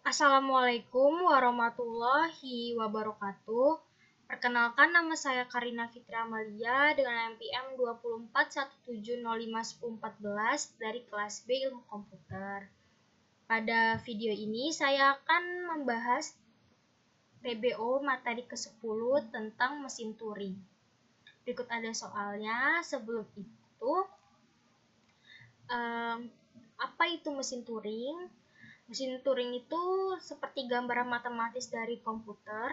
Assalamualaikum warahmatullahi wabarakatuh. Perkenalkan, nama saya Karina Fitri Amalia dengan NPM 2417051014 dari kelas B Ilmu Komputer. Pada video ini saya akan membahas TBO materi ke-10 tentang mesin Turing. Berikut ada soalnya. Sebelum itu, apa itu mesin Turing? Mesin Turing itu seperti gambaran matematis dari komputer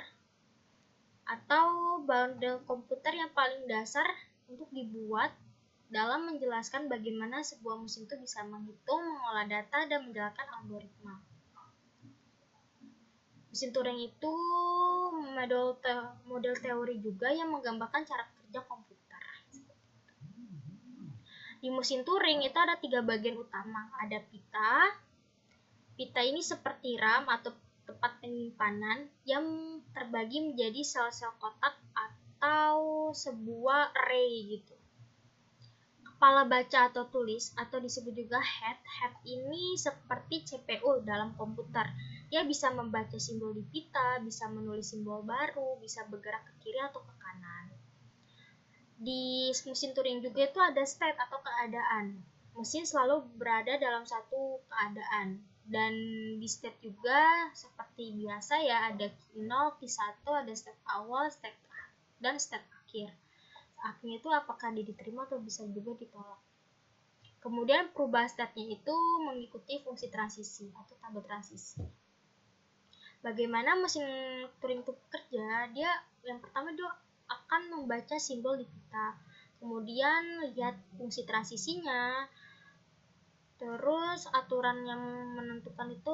atau bundle komputer yang paling dasar untuk dibuat dalam menjelaskan bagaimana sebuah mesin itu bisa menghitung, mengolah data, dan menjalankan algoritma. Mesin Turing itu model teori juga yang menggambarkan cara kerja komputer. Di mesin Turing itu ada 3 bagian utama, ada pita. Pita ini seperti RAM atau tempat penyimpanan yang terbagi menjadi sel-sel kotak atau sebuah array gitu. Kepala baca atau tulis atau disebut juga head. Head ini seperti CPU dalam komputer. Dia bisa membaca simbol di pita, bisa menulis simbol baru, bisa bergerak ke kiri atau ke kanan. Di mesin Turing juga itu ada state atau keadaan. Mesin selalu berada dalam satu keadaan. Dan di state juga seperti biasa ya, ada key 0, key 1, ada state awal, state dan state akhir. Akhirnya itu apakah dia diterima atau bisa juga ditolak. Kemudian perubahan state-nya itu mengikuti fungsi transisi atau tabel transisi. Bagaimana mesin Turing itu bekerja? Dia yang pertama dia akan membaca simbol di pita. Kemudian lihat fungsi transisinya. Terus aturan yang menentukan itu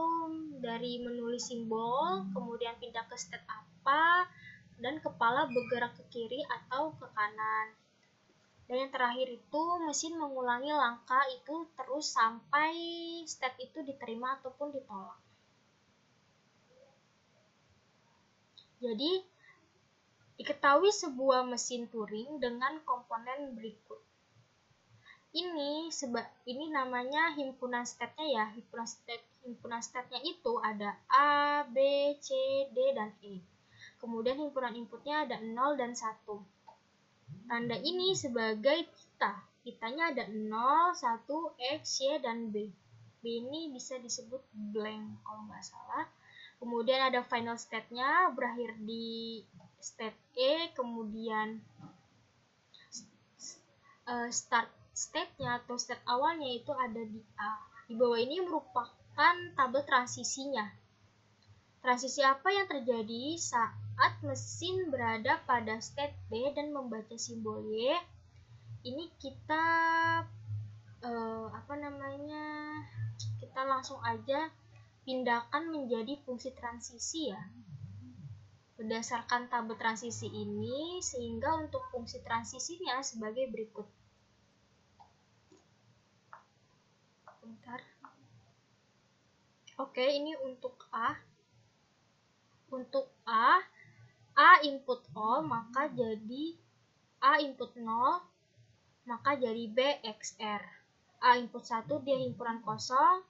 dari menulis simbol, kemudian pindah ke state apa, dan kepala bergerak ke kiri atau ke kanan. Dan yang terakhir itu mesin mengulangi langkah itu terus sampai state itu diterima ataupun ditolak. Jadi, diketahui sebuah mesin Turing dengan komponen berikut. Ini namanya himpunan state-nya ya. Himpunan state-nya itu ada A, B, C, D, dan E. Kemudian himpunan inputnya ada 0 dan 1. Tanda ini sebagai pita. Pitanya ada 0, 1, X, Y, dan B. B ini bisa disebut blank kalau nggak salah. Kemudian ada final state-nya berakhir di state E. Kemudian start state-nya atau state awalnya itu ada di A. Di bawah ini merupakan tabel transisinya. Transisi apa yang terjadi saat mesin berada pada state B dan membaca simbol Y? Ini kita kita langsung aja pindahkan menjadi fungsi transisi ya. Berdasarkan tabel transisi ini, sehingga untuk fungsi transisinya sebagai berikut. Oke, ini untuk A. Untuk A input all, maka jadi A input 0, maka jadi B XR. A input 1 dia himpunan kosong,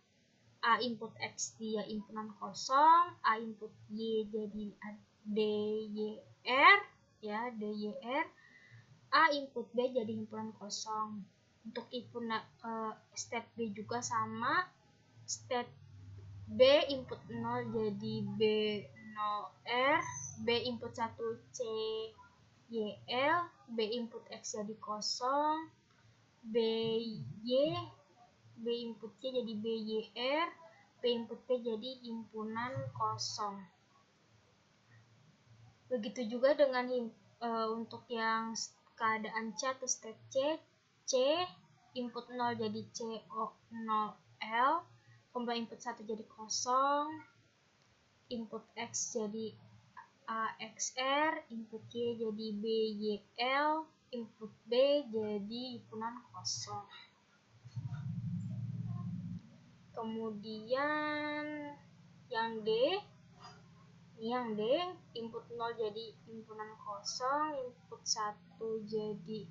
A input X dia himpunan kosong, A input Y jadi DYR, ya, DYR. A input B jadi himpunan kosong. Untuk himpunan state B juga sama, state B input 0 jadi B0R, B input 1 CYL, B input X jadi kosong, BY, B input Y jadi BYR, B input P jadi himpunan kosong. Begitu juga dengan untuk yang keadaan C atau state C input 0 jadi CO0L, kemudian input 1 jadi kosong, input X jadi AXR, input Y jadi BYL, input B jadi himpunan kosong. Kemudian yang D, input 0 jadi himpunan kosong, input 1 jadi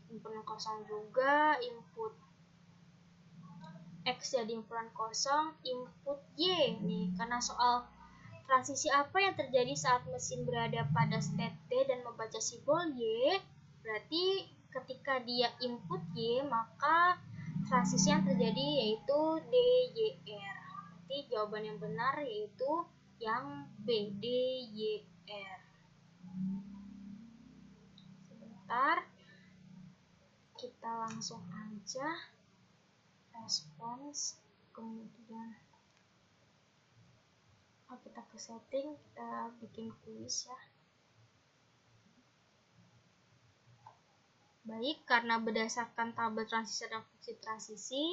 himpunan kosong juga, input X jadi ukuran kosong, input Y nih, karena soal transisi apa yang terjadi saat mesin berada pada state D dan membaca simbol Y, berarti ketika dia input Y, maka transisi yang terjadi yaitu DYR. Berarti jawaban yang benar yaitu yang B, DYR. Sebentar, kita langsung aja respons, kemudian kita ke setting, kita bikin kuis ya. Baik, karena berdasarkan tabel transisi dan fungsi transisi,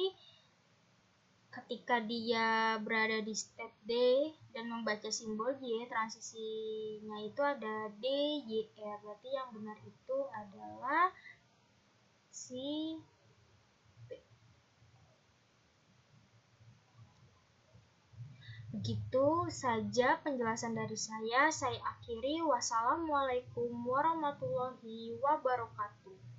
ketika dia berada di state D dan membaca simbol Y, transisinya itu ada DYR. Berarti yang benar itu adalah si B. Begitu saja penjelasan dari saya akhiri. Wassalamualaikum warahmatullahi wabarakatuh.